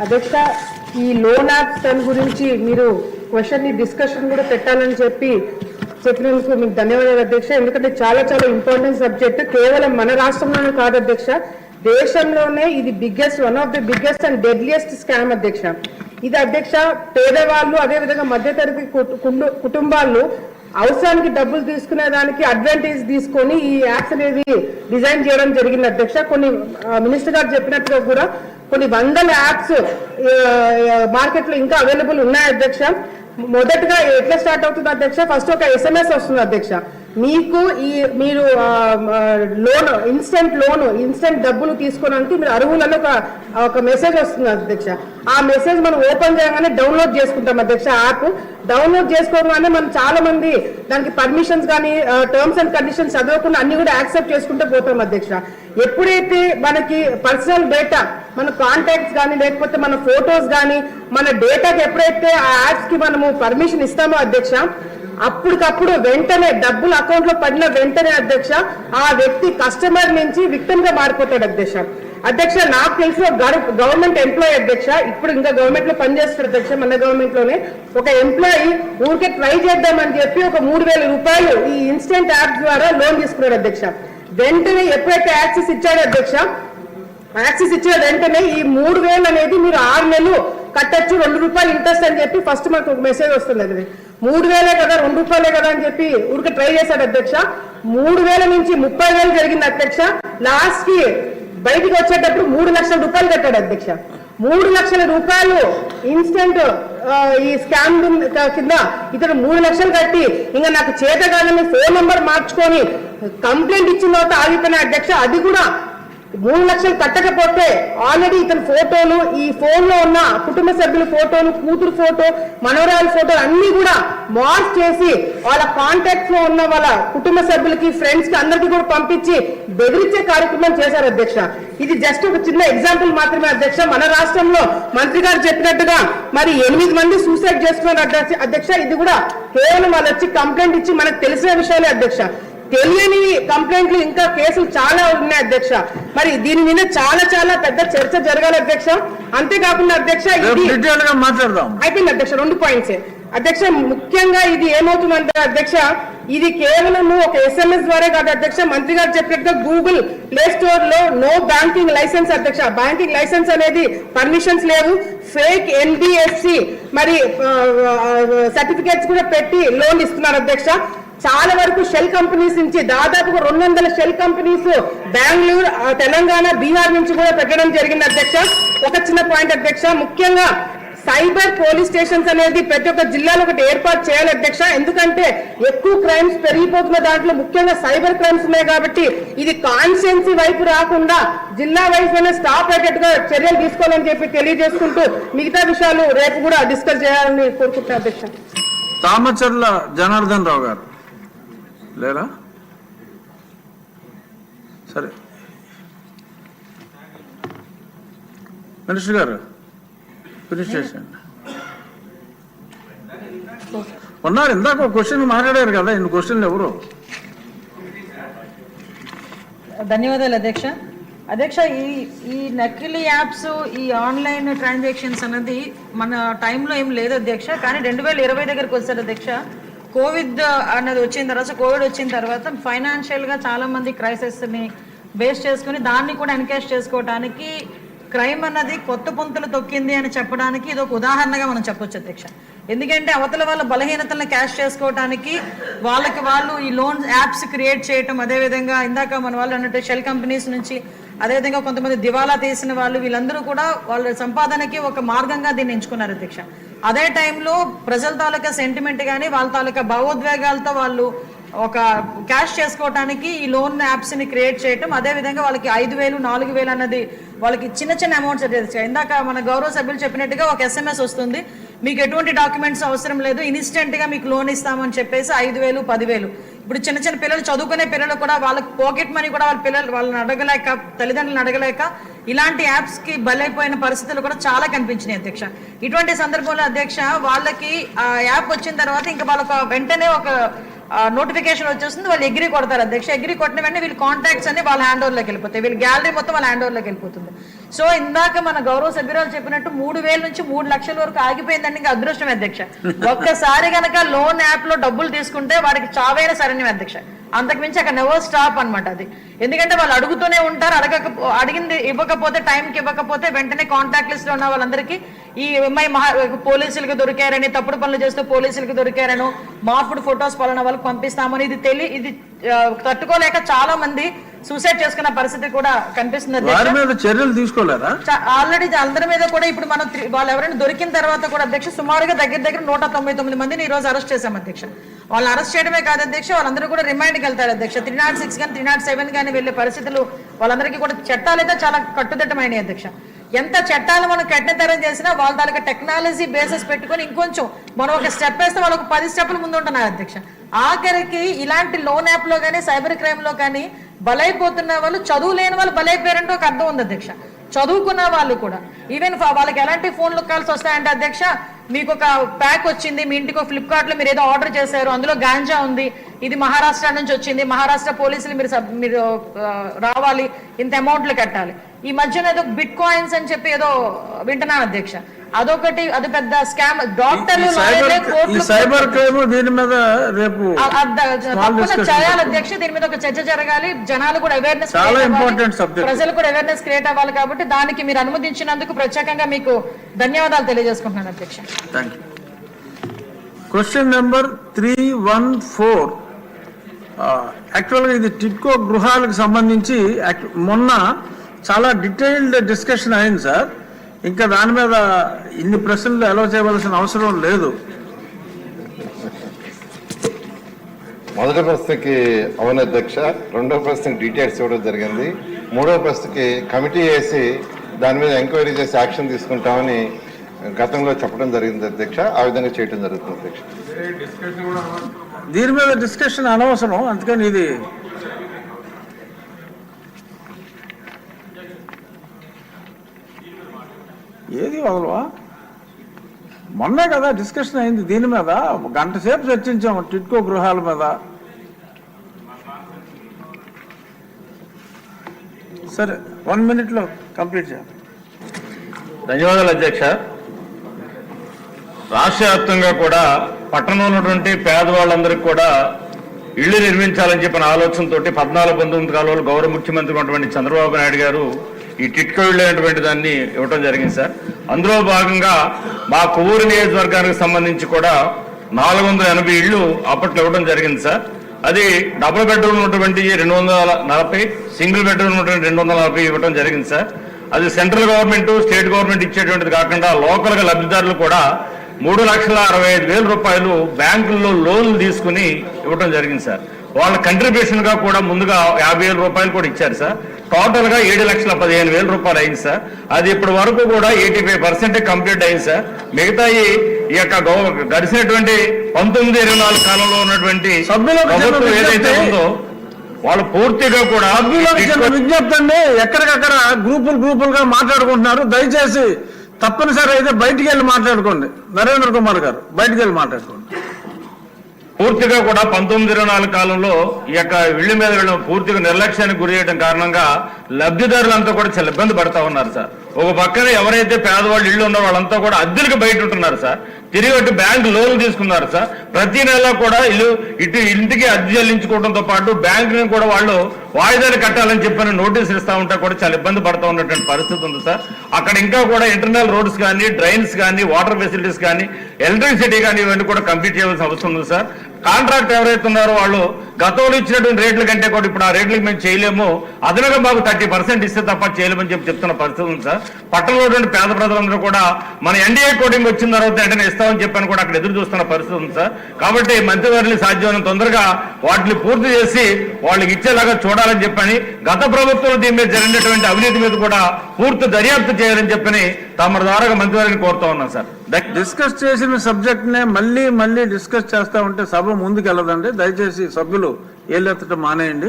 అధ్యక్ష, ఈ loan apps దాని గురించి మీరు క్వశ్చన్ డిస్కషన్ కూడా పెట్టాలని చెప్పినందుకు మీకు ధన్యవాదాలు అధ్యక్ష. ఎందుకంటే చాలా చాలా ఇంపార్టెంట్ సబ్జెక్ట్. కేవలం మన రాష్ట్రంలోనే కాదు అధ్యక్ష, దేశంలోనే ఇది one of the biggest and deadliest scam అధ్యక్ష. ఇది అధ్యక్ష పేదవాళ్ళు అదేవిధంగా మధ్యతరగతి కుటుంబాలు అవసరానికి డబ్బులు తీసుకునే దానికి అడ్వాంటేజ్ తీసుకొని ఈ యాప్స్ అనేది డిజైన్ చేయడం జరిగింది అధ్యక్ష. కొన్ని మినిస్టర్ గారు చెప్పినట్టుగా కూడా కొన్ని వందల యాప్స్ మార్కెట్లో ఇంకా అవైలబుల్ ఉన్నాయి అధ్యక్ష. మొదటగా ఎట్లా స్టార్ట్ అవుతుంది అధ్యక్ష? ఫస్ట్ ఒక SMS వస్తుంది అధ్యక్ష. మీరు లోన్ ఇన్స్టెంట్ డబ్బులు తీసుకోవడానికి మీరు అర్హులను ఒక మెసేజ్ వస్తుంది అధ్యక్ష. ఆ మెసేజ్ మనం ఓపెన్ చేయగానే డౌన్లోడ్ చేసుకుంటాం అధ్యక్ష. యాప్ డౌన్లోడ్ చేసుకోగానే మనం చాలా మంది దానికి పర్మిషన్స్ కానీ టర్మ్స్ అండ్ కండిషన్స్ చదవకుండా అన్ని కూడా యాక్సెప్ట్ చేసుకుంటూ పోతాం అధ్యక్ష. ఎప్పుడైతే మనకి పర్సనల్ డేటా, మన కాంటాక్ట్స్ కానీ లేకపోతే మన ఫొటోస్ కానీ మన డేటాకి ఎప్పుడైతే ఆ యాప్స్ కి మనము పర్మిషన్ ఇస్తామో అధ్యక్ష, అప్పటికప్పుడు వెంటనే డబ్బులు అకౌంట్ లో పడిన వెంటనే అధ్యక్ష ఆ వ్యక్తి కస్టమర్ నుంచి విక్టిమ్ గా మారిపోతాడు అధ్యక్ష. నాకు తెలిసిన గవర్నమెంట్ ఎంప్లాయీ అధ్యక్ష, ఇప్పుడు ఇంకా గవర్నమెంట్ లో పనిచేస్తారు అధ్యక్ష. మన గవర్నమెంట్ లోనే ఒక ఎంప్లాయీ ఊరికే ట్రై చేద్దామని చెప్పి ఒక 3,000 రూపాయలు ఈ ఇన్స్టెంట్ యాప్ ద్వారా లోన్ తీసుకున్నాడు అధ్యక్ష. వెంటనే ఎప్పుడైతే యాక్సెస్ ఇచ్చాడో అధ్యక్ష, యాక్సెస్ ఇచ్చిన వెంటనే ఈ 3,000 అనేది మీరు 6 నెలలు కట్టచ్చు, 2 రూపాయలు ఇంట్రెస్ట్ అని చెప్పి ఫస్ట్ మనకు ఒక మెసేజ్ వస్తుంది. అది 3,000 కదా 2 రూపాయలే కదా అని చెప్పి ఊరికి ట్రై చేశాడు అధ్యక్ష. 3,000 నుంచి 30,000 జరిగింది అధ్యక్ష. లాస్ట్ కి బయటికి వచ్చేటప్పుడు 3 లక్షల రూపాయలు కట్టాడు అధ్యక్ష. 3 లక్షల రూపాయలు ఇన్స్టెంట్ ఈ స్కామ్ కింద ఇతను 3 లక్షలు కట్టి ఇంకా నాకు చేత కాదని ఫోన్ నంబర్ మార్చుకొని కంప్లైంట్ ఇచ్చిన తర్వాత ఆగిపోయిన అధ్యక్ష. అది కూడా 3 లక్షలు కట్టకపోతే ఆల్రెడీ ఇతని ఫోటోలు, ఈ ఫోన్ లో ఉన్న కుటుంబ సభ్యుల ఫోటోలు, కూతురు ఫోటో, మనవరాల ఫోటోలు అన్ని కూడా మార్క్ చేసి వాళ్ళ కాంటాక్ట్స్ లో ఉన్న వాళ్ళ కుటుంబ సభ్యులకి, ఫ్రెండ్స్ కి అందరికీ కూడా పంపించి బెదిరించే కార్యక్రమం చేశారు అధ్యక్ష. ఇది జస్ట్ ఒక చిన్న ఎగ్జాంపుల్ మాత్రమే అధ్యక్ష. మన రాష్ట్రంలో మంత్రి గారు చెప్పినట్టుగా మరి 8 మంది సూసైడ్ చేసుకున్నారు అధ్యక్ష. ఇది కూడా కేవలం వాళ్ళు వచ్చి కంప్లైంట్ ఇచ్చి మనకు తెలిసిన విషయాలే అధ్యక్ష. తెలియని కంప్లైంట్లు ఇంకా కేసులు చాలా ఉన్నాయి అధ్యక్ష. మరి దీని మీద చాలా చాలా పెద్ద చర్చ జరగాలి అధ్యక్ష. అంతేకాకుండా అధ్యక్ష మాట్లాడదాం అయిపోయింది అధ్యక్ష. 2 పాయింట్స్ అధ్యక్ష. ముఖ్యంగా ఇది ఏమవుతుందంటే అధ్యక్ష, ఇది కేవలం ఒక SMS ద్వారా కాదు అధ్యక్ష. మంత్రి గారు చెప్పినట్టుగా గూగుల్ ప్లే స్టోర్ లో నో బ్యాంకింగ్ లైసెన్స్ అధ్యక్ష. బ్యాంకింగ్ లైసెన్స్ అనేది పర్మిషన్స్ లేవు. ఫేక్ NBFC మరి సర్టిఫికేట్స్ కూడా పెట్టి లోన్ ఇస్తున్నారు అధ్యక్ష. చాలా వరకు షెల్ కంపెనీస్ నుంచి దాదాపుగా 200 షెల్ కంపెనీస్ బెంగళూరు, తెలంగాణ, బీహార్ నుంచి కూడా పెట్టడం జరిగింది అధ్యక్ష. ఒక చిన్న పాయింట్ అధ్యక్ష, ముఖ్యంగా సైబర్ పోలీస్ స్టేషన్స్ అనేది ప్రతి ఒక్క జిల్లాలో ఒకటి ఏర్పాటు చేయాలి అధ్యక్ష. ఎందుకంటే ఎక్కువ క్రైమ్స్ పెరిగిపోతున్న దాంట్లో ముఖ్యంగా సైబర్ క్రైమ్స్ ఉన్నాయి కాబట్టి ఇది కాన్స్టిట్యున్సీ వైపు రాకుండా జిల్లా వైపు స్టాప్ అయ్యేట్టుగా చర్యలు తీసుకోవాలని చెప్పి తెలియజేసుకుంటూ మిగతా విషయాలు రేపు కూడా డిస్కస్ చేయాలని కోరుకుంటున్నాను అధ్యక్ష. తామచర్ల జనార్దన్ రావు గారు లేరా? సరే మినిస్టర్ గారు ఫినిష్ చేసేయండి. ఉన్నారు, ఇందాక ఒక క్వశ్చన్ మాట్లాడారు కదా, ఇన్ని క్వశ్చన్లు ఎవరు? ధన్యవాదాలు అధ్యక్ష. అధ్యక్ష, ఈ నకిలీ యాప్స్, ఈ ఆన్లైన్ ట్రాన్సాక్షన్స్ అనేది మన టైంలో ఏం లేదు అధ్యక్ష. కానీ 2020 దగ్గరకు వచ్చారు అధ్యక్ష. కోవిడ్ అన్నది వచ్చిన తర్వాత ఫైనాన్షియల్గా చాలా మంది క్రైసిస్ని బేస్ చేసుకుని దాన్ని కూడా ఎన్కేష్ చేసుకోవడానికి క్రైమ్ అన్నది కొత్త పుంతలు తొక్కింది అని చెప్పడానికి ఇది ఒక ఉదాహరణగా మనం చెప్పొచ్చు అధ్యక్ష. ఎందుకంటే అవతల వాళ్ళ బలహీనతలను క్యాష్ చేసుకోవడానికి వాళ్ళు ఈ లోన్ యాప్స్ క్రియేట్ చేయటం, అదేవిధంగా ఇందాక మన వాళ్ళు అన్నట్టు షెల్ కంపెనీస్ నుంచి, అదేవిధంగా కొంతమంది దివాలా తీసిన వాళ్ళు, వీళ్ళందరూ కూడా వాళ్ళ సంపాదనకి ఒక మార్గంగా దీన్ని ఎంచుకున్నారు అధ్యక్ష. అదే టైంలో ప్రజల తాలూకా సెంటిమెంట్ కానీ వాళ్ళ తాలూకా భావోద్వేగాలతో వాళ్ళు ఒక క్యాష్ చేసుకోవడానికి ఈ లోన్ యాప్స్ని క్రియేట్ చేయటం, అదేవిధంగా వాళ్ళకి 5,000, 4,000 అన్నది వాళ్ళకి చిన్న చిన్న అమౌంట్స్ అధ్యక్ష. ఇందాక మన గౌరవ సభ్యులు చెప్పినట్టుగా ఒక SMS వస్తుంది, మీకు ఎటువంటి డాక్యుమెంట్స్ అవసరం లేదు, ఇన్స్టెంట్గా మీకు లోన్ ఇస్తామని చెప్పేసి 5,000, 10,000. ఇప్పుడు చిన్న చిన్న పిల్లలు, చదువుకునే పిల్లలు కూడా వాళ్ళకి పాకెట్ మనీ కూడా వాళ్ళని అడగలేక, తల్లిదండ్రులను అడగలేక ఇలాంటి యాప్స్కి బలైపోయిన పరిస్థితులు కూడా చాలా కనిపించినాయి అధ్యక్ష. ఇటువంటి సందర్భంలో అధ్యక్ష వాళ్ళకి ఆ యాప్ వచ్చిన తర్వాత ఇంకా వాళ్ళకి వెంటనే ఒక నోటిఫికేషన్ వచ్చేస్తుంది, వాళ్ళు అగ్రీ కొడతారు అధ్యక్ష. అగ్రీ కొట్టిన వెంటనే వీళ్ళ కాంటాక్ట్స్ అన్ని వాళ్ళ హ్యాండ్ ఓవర్లోకి వెళ్ళిపోతాయి, వీళ్ళ గ్యాలరీ మొత్తం వాళ్ళ హ్యాండ్ ఓవర్లోకి వెళ్ళిపోతుంది. సో ఇందాక మన గౌరవ సభ్యురాలు చెప్పినట్టు 3,000 నుంచి 3 లక్షల వరకు ఆగిపోయిందండి. ఇంకా అదృష్టం అధ్యక్ష. ఒక్కసారి కనుక లోన్ యాప్ లో డబ్బులు తీసుకుంటే వాడికి చావైన శరణ్యం అధ్యక్ష. అంతకుమించి అక్కడ నెవర్ స్టాప్ అన్నమాట అది. ఎందుకంటే వాళ్ళు అడుగుతూనే ఉంటారు, అడిగింది ఇవ్వకపోతే, టైంకి ఇవ్వకపోతే వెంటనే కాంటాక్ట్ లిస్ట్ లో ఉన్న వాళ్ళందరికీ ఈ ఎంఐ పోలీసులకు దొరికారని, తప్పుడు పనులు చేస్తూ పోలీసులకు దొరికారను, మార్పుడు ఫొటోస్ పలానా వాళ్ళకి పంపిస్తామని ఇది తట్టుకోలేక చాలా మంది సూసైడ్ చేసుకున్న పరిస్థితి కూడా కనిపిస్తుంది. వారి మీద చర్యలు తీసుకోలేరా? ఆల్రెడీ అందరి మీద కూడా ఇప్పుడు మనం వాళ్ళు ఎవరైనా దొరికిన తర్వాత కూడా అధ్యక్ష సుమారుగా దగ్గర 199 మందిని ఈ రోజు అరెస్ట్ చేశాం అధ్యక్ష. వాళ్ళని అరెస్ట్ చేయడమే కాదు అధ్యక్ష, వాళ్ళందరూ కూడా రిమాండ్కి వెళ్తారు అధ్యక్ష. 306 కానీ 307 కానీ వెళ్లే పరిస్థితులు వాళ్ళందరికీ కూడా చట్టాలైతే చాలా కట్టుదిట్టమైనవి అధ్యక్ష. ఎంత చట్టాలు మనం కఠినతరం చేసినా వాళ్ళ తాలూకా టెక్నాలజీ బేసెస్ పెట్టుకుని ఇంకొంచెం మనం ఒక స్టెప్ వేస్తే వాళ్ళకు 10 స్టెప్ల ముందు ఉంటున్నారు అధ్యక్ష. ఆఖరికి ఇలాంటి లోన్ యాప్ లో కానీ సైబర్ క్రైమ్ లో కానీ బలైపోతున్న వాళ్ళు చదువు లేని వాళ్ళు బలైపోయారంటే ఒక అర్థం ఉంది అధ్యక్ష. చదువుకున్న వాళ్ళు కూడా ఈవెన్ వాళ్ళకి ఎలాంటి ఫోన్లు కాల్స్ వస్తాయంటే అధ్యక్ష, మీకు ఒక ప్యాక్ వచ్చింది మీ ఇంటికి, ఫ్లిప్కార్ట్ లో మీరు ఏదో ఆర్డర్ చేశారు, అందులో గాంజా ఉంది, ఇది మహారాష్ట్ర నుంచి వచ్చింది, మహారాష్ట్ర పోలీసులు మీరు రావాలి, ఇంత అమౌంట్లు కట్టాలి. ఈ మధ్యన ఏదో బిట్ కాయిన్స్ అని చెప్పి ఏదో వింటున్నాను అధ్యక్ష. అదొకటి, అది పెద్ద స్కామ్. డాక్టర్లు సైబర్ క్రైమ్ దీని మీద రేపు చేయాలి అధ్యక్ష. దీని మీద ఒక చర్చ జరగాలి, జనాలు కూడా అవేర్నెస్, ప్రజలు కూడా అవేర్నెస్ క్రియేట్ అవ్వాలి. కాబట్టి దానికి మీరు అనుమతించినందుకు ప్రత్యేకంగా మీకు ధన్యవాదాలు తెలియజేసుకుంటున్నాను అధ్యక్ష. Question number 314. యాక్చువల్గా ఇది టిడ్కో గృహాలకు సంబంధించి మొన్న చాలా డీటెయిల్డ్ డిస్కషన్ అయింది సార్. ఇంకా దాని మీద ఇన్ని ప్రశ్నలు అలౌ చేయవలసిన అవసరం లేదు. మొదటి ప్రశ్నకి అవును అధ్యక్ష, రెండవ ప్రశ్నకి డీటెయిల్స్ ఇవ్వడం జరిగింది, మూడవ ప్రశ్నకి కమిటీ వేసి దాని మీద ఎంక్వైరీ చేసి యాక్షన్ తీసుకుంటామని గతంలో చెప్పడం జరిగింది అధ్యక్ష. ఆ విధంగా చేయడం జరుగుతుంది అధ్యక్ష. దీని మీద డిస్కషన్ అనవసరం, అందుకని ఇది ఏది వదలవా. మొన్నే కదా డిస్కషన్ అయింది దీని మీద, గంట సేపు చర్చించాము టిడ్కో గృహాల మీద. సరే 1 minute కంప్లీట్ చేయాలి. ధన్యవాదాలు అధ్యక్ష. రాష్ట్ర వ్యాప్తంగా కూడా పట్టణంలో ఉన్నటువంటి పేదవాళ్ళందరికీ కూడా ఇళ్లు నిర్మించాలని చెప్పిన ఆలోచనతో 14-19 కాలంలో గౌరవ ముఖ్యమంత్రి ఉన్నటువంటి చంద్రబాబు నాయుడు గారు ఈ టిట్కో ఇళ్ళు అనేటువంటి దాన్ని ఇవ్వడం జరిగింది సార్. అందులో భాగంగా మా కొవ్వూరు నియోజకవర్గానికి సంబంధించి కూడా 480 ఇళ్లు అప్పట్లో ఇవ్వడం జరిగింది సార్. అది డబుల్ బెడ్రూమ్ ఉన్నటువంటి 240, సింగిల్ బెడ్రూమ్ ఉన్నటువంటి 240 ఇవ్వడం జరిగింది సార్. అది సెంట్రల్ గవర్నమెంట్, స్టేట్ గవర్నమెంట్ ఇచ్చేటువంటిది కాకుండా లోకల్ గా లబ్ధిదారులు కూడా 3,65,000 రూపాయలు బ్యాంకుల్లో లోన్లు తీసుకుని ఇవ్వడం జరిగింది సార్. వాళ్ళ కంట్రిబ్యూషన్ గా కూడా ముందుగా 50,000 రూపాయలు కూడా ఇచ్చారు సార్. టోటల్ గా 7,15,000 రూపాయలు అయింది సార్. అది ఇప్పటి వరకు కూడా 85% కంప్లీట్ అయింది సార్. మిగతా ఈ యొక్క గడిచినటువంటి 19-24 కాలంలో ఉన్నటువంటి ప్రభుత్వం ఏదైతే ఉందో వాళ్ళు పూర్తిగా కూడా విజ్ఞప్తి అండి, ఎక్కడికక్కడ గ్రూపులుగా మాట్లాడుకుంటున్నారు. దయచేసి తప్పనిసరి అయితే బయటికి వెళ్ళి మాట్లాడుకోండి. నరేంద్ర కుమార్ గారు బయటికి వెళ్ళి మాట్లాడుకోండి. పూర్తిగా కూడా 19-24 కాలంలో ఈ యొక్క ఇళ్ల మీద పూర్తిగా నిర్లక్ష్యానికి గురి చేయడం కారణంగా లబ్ధిదారులంతా కూడా చాలా ఇబ్బంది పడతా ఉన్నారు సార్. ఒక పక్కన ఎవరైతే పేదవాళ్ళు ఇళ్లు ఉన్నారో వాళ్ళంతా కూడా అద్దెలకు బయట ఉంటున్నారు సార్. తిరిగి అటు బ్యాంక్ లోన్లు తీసుకున్నారు సార్. ప్రతి నెల కూడా ఇటు ఇంటికి అద్దె చెల్లించుకోవడంతో పాటు బ్యాంకుని కూడా వాళ్ళు వాయిదాలు కట్టాలని చెప్పని నోటీసులు ఇస్తా ఉంటే కూడా చాలా ఇబ్బంది పడుతూ ఉన్నటువంటి పరిస్థితి ఉంది సార్. అక్కడ ఇంకా కూడా ఇంటర్నల్ రోడ్స్ కానీ, డ్రైన్స్ కానీ, వాటర్ ఫెసిలిటీస్ కానీ, ఎలక్ట్రిసిటీ కానీ ఇవన్నీ కూడా కంప్లీట్ చేయవలసిన అవసరం ఉంది సార్. కాంట్రాక్ట్ ఎవరైతే ఉన్నారో వాళ్ళు గతంలో ఇచ్చినటువంటి రేట్ల కంటే కూడా ఇప్పుడు ఆ రేట్లకి మేము చేయలేము, అదనంగా మాకు 30% ఇస్తే తప్ప చేయలేమని చెప్తున్న పరిస్థితి ఉంది సార్. పట్టణంలో పేద ప్రజలందరూ కూడా మన ఎన్డీఏ కోటింగ్ వచ్చిన తర్వాత వెంటనే ఇస్తామని చెప్పని కూడా అక్కడ ఎదురు చూస్తున్న పరిస్థితి ఉంది సార్. కాబట్టి మంత్రివర్యులు సాధ్యమైనంత తొందరగా వాటిని పూర్తి చేసి వాళ్ళకి ఇచ్చేలాగా చూడాలని చెప్పని, గత ప్రభుత్వం దీని మీద జరిగినటువంటి అవినీతి మీద కూడా పూర్తి దర్యాప్తు చేయాలని చెప్పని తమ ద్వారా మంత్రివర్యుని కోరుతా ఉన్నాం సార్. డిస్కస్ చేసిన సబ్జెక్ట్ నే మళ్ళీ డిస్కస్ చేస్తా ఉంటే సభ ముందుకు వెళ్ళదండి. దయచేసి సభ్యులు ఏళ్ళెత్తటం మానేయండి.